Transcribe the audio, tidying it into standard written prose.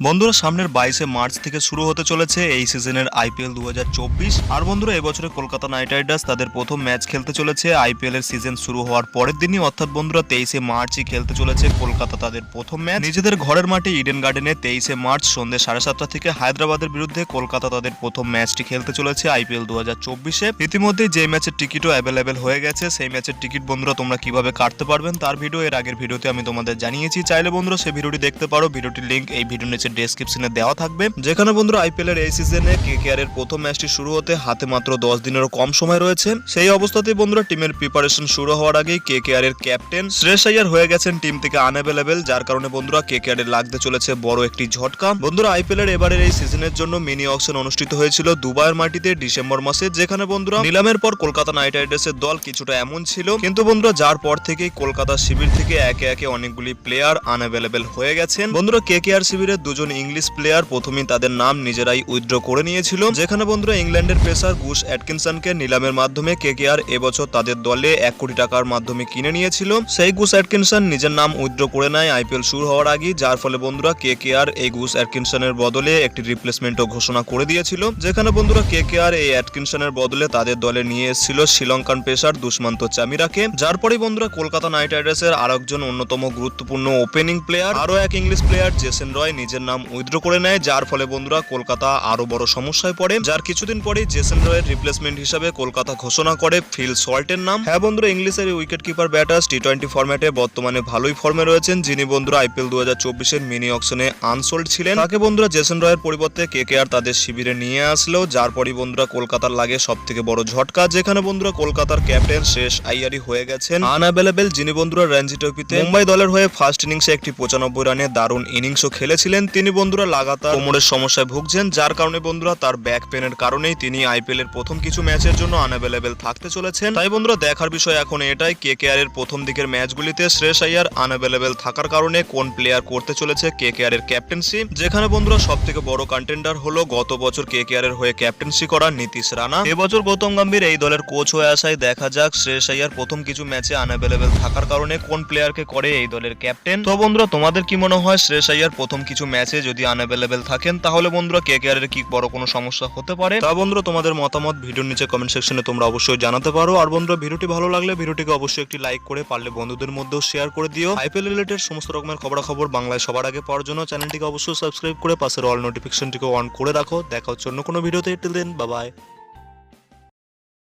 বন্ধুরা সামনের 22শে মার্চ থেকে শুরু হতে চলেছে এই সিজনের আইপিএল 2024। আর বন্ধুরা এবছরে কলকাতা নাইট রাইডার্স তাদের প্রথম ম্যাচ খেলতে চলেছে আইপিএল এর সিজন শুরু হওয়ার পরের দিনই, অর্থাৎ বন্ধুরা 23শে মার্চই খেলতে চলেছে কলকাতা তাদের প্রথম ম্যাচ নিজেদের ঘরের মাঠে ইডেন গার্ডেনে। 23শে মার্চ সন্ধ্যে 7:30 থেকে হায়দ্রাবাদের বিরুদ্ধে কলকাতা তাদের প্রথম ম্যাচটি খেলতে চলেছে আইপিএল 2024-এ। ইতিমধ্যে যে ম্যাচের টিকিটও অ্যাভেলেবেল হয়ে গেছে, সেই ম্যাচের টিকিট বন্ধুরা তোমরা কিভাবে কাটতে পারবেন তার ভিডিও এর আগের ভিডিওতে আমি তোমাদের জানিয়েছি। চাইলে বন্ধুরা সেই ভিডিওটি দেখতে পারো, ভিডিওটির লিংক এই ভিডিওর নিচে ডেসক্রিপশনে দেওয়া থাকবে। যেখানে বন্ধুরা আইপিএল এর এই সিজনে কেকেআর এর প্রথম ম্যাচটি শুরু হতে হাতে মাত্র 10 দিনেরও কম সময় রয়েছে। সেই অবস্থাতেই বন্ধুরা টিমের প্রিপারেশন শুরু হওয়ার আগেই কেকেআর এর ক্যাপ্টেন শ্রেয়স আইয়ার হয়ে গেছেন টিম থেকে আনঅ্যাভেলেবেল, যার কারণে বন্ধুরা কেকেআর এর লাগতে চলেছে বড় একটি ঝটকা। বন্ধুরা আইপিএল এর এবারের এই সিজনের জন্য মিনি অকশন অনুষ্ঠিত হয়েছিল দুবাইয়ের মাটিতে ডিসেম্বর মাসে, যেখানে বন্ধুরা নিলামের পর কলকাতা নাইট রাইডার্সের দল কিছুটা এমন ছিল, কিন্তু বন্ধুরা যার পর থেকেই কলকাতা শিবির থেকে একে একে অনেকগুলি প্লেয়ার আনঅ্যাভেলেবেল হয়ে গেছেন। বন্ধুরা কেকেআর শিবিরের দুজন ইংলিশ প্লেয়ার প্রথমেই তাদের নাম নিজেরাই উইথড্র করে নিয়েছিল, যেখানে বন্ধুরা ইংল্যান্ডের পেসার গুস অ্যাটকিনসনকে নিলামের মাধ্যমে কেকেআর এবছর তাদের দলে 1 কোটি টাকার মাধ্যমে কিনে নিয়েছিল। সেই গুস অ্যাটকিনসন নিজের নাম উইথড্র করে নেয় আইপিএল শুরু হওয়ার আগে, যার ফলে বন্ধুরা কেকেআর এই গুস অ্যাটকিনসনের বদলে একটি রিপ্লেসমেন্টও ঘোষণা করে দিয়েছিল, যেখানে বন্ধুরা কেকেআর এই অ্যাটকিনসনের বদলে তাদের দলে নিয়ে এসেছিল শ্রীলঙ্কান পেসার দুষ্মন্ত চামিরাকে। যার পরে বন্ধুরা কলকাতা নাইট রাইডার্সের আরেকজন অন্যতম গুরুত্বপূর্ণ ওপেনিং প্লেয়ার আরো এক ইংলিশ প্লেয়ার জেসন রয় নিজের নাম উইথড্র করে নেয়, যার ফলে বন্ধুরা কলকাতা আরো বড় সমস্যায় পড়ে। যার কিছুদিন পরেই জেসন রয়ের রিপ্লেসমেন্ট হিসেবে কলকাতা ঘোষণা করে ফিল সল্টের নাম। হ্যাঁ বন্ধুরা, ইংলিশের উইকেট কিপার ব্যাটার টি-20 ফরম্যাটে বর্তমানে ভালোই ফর্মে রয়েছেন, যিনি বন্ধুরা আইপিএল 2024-এর মিনি অকশনে আনসোল্ড ছিলেন। তাকে বন্ধুরা জেসন রয়ের পরিবর্তে কেকেআর তাদের শিবিরে নিয়ে আসলো, যার পরই বন্ধুরা কলকাতার লাগে সব থেকে বড় ঝটকা, যেখানে বন্ধুরা কলকাতার ক্যাপ্টেন শ্রেয়স আইয়ারই হয়ে গেছেন আনঅ্যাভেলেবেল, যিনি বন্ধুরা রঞ্জি ট্রফিতে মুম্বাই দলের হয়ে ফার্স্ট ইনিংসে একটি 95 রানে দারুণ ইনিংসও খেলেছিলেন। তিনি বন্ধুরা লাগাতার কোমরের সমস্যায় ভুগছেন, যার কারণে বন্ধুরা তার ব্যাক পেনের কারণেই তিনি আইপিএল এর প্রথম কিছু ম্যাচের জন্য আনঅ্যাভেলেবেল থাকতে চলেছেন। তাই বন্ধুরা দেখার বিষয় এখন এটাই কেকেআর এর প্রথম দিকের ম্যাচগুলিতে শ্রেয়স আইয়ার আনঅ্যাভেলেবেল থাকার কারণে কোন প্লেয়ার করতে চলেছে কেকেআর এর ক্যাপ্টেন্সি, যেখানে বন্ধুরা সব থেকে বড় কন্টেন্ডার হলো গত বছর কেকেআর এর হয়ে ক্যাপ্টেন্সি করা নীতিশ রানা। এবছর গৌতম গম্ভীর এই দলের কোচ হয়ে আসায় দেখা যাক শ্রেয়স আইয়ার প্রথম কিছু ম্যাচে আনঅ্যাভেলেবেল থাকার কারণে কোন প্লেয়ারকে করে এই দলের ক্যাপ্টেন। তো বন্ধুরা তোমাদের কি মনে হয় শ্রেয়স আইয়ার প্রথম কিছু ম্যাচে যদি আনঅ্যাভেলেবেল থাকেন তাহলে বন্ধুরা কেকেআর এর কি বড় কোনো সমস্যা হতে পারে? তা বন্ধুরা তোমাদের মতামত ভিডিওর নিচে কমেন্ট সেকশনে তোমরা অবশ্যই জানাতে পারো। আর বন্ধুরা ভিডিওটি ভালো লাগলে ভিডিওটিকে অবশ্যই একটি লাইক করে পারলে বন্ধুদের মধ্যেও শেয়ার করে দিও। আইপিএল রিলেটেড সমস্ত রকমের খবরাখবর বাংলায় সবার আগে পাওয়ার জন্য চ্যানেলটিকে অবশ্যই সাবস্ক্রাইব করে পাশের অল নোটিফিকেশনটিকে অন করে রাখো। দেখা হচ্ছে অন্য কোনো ভিডিওতে। Till then bye by.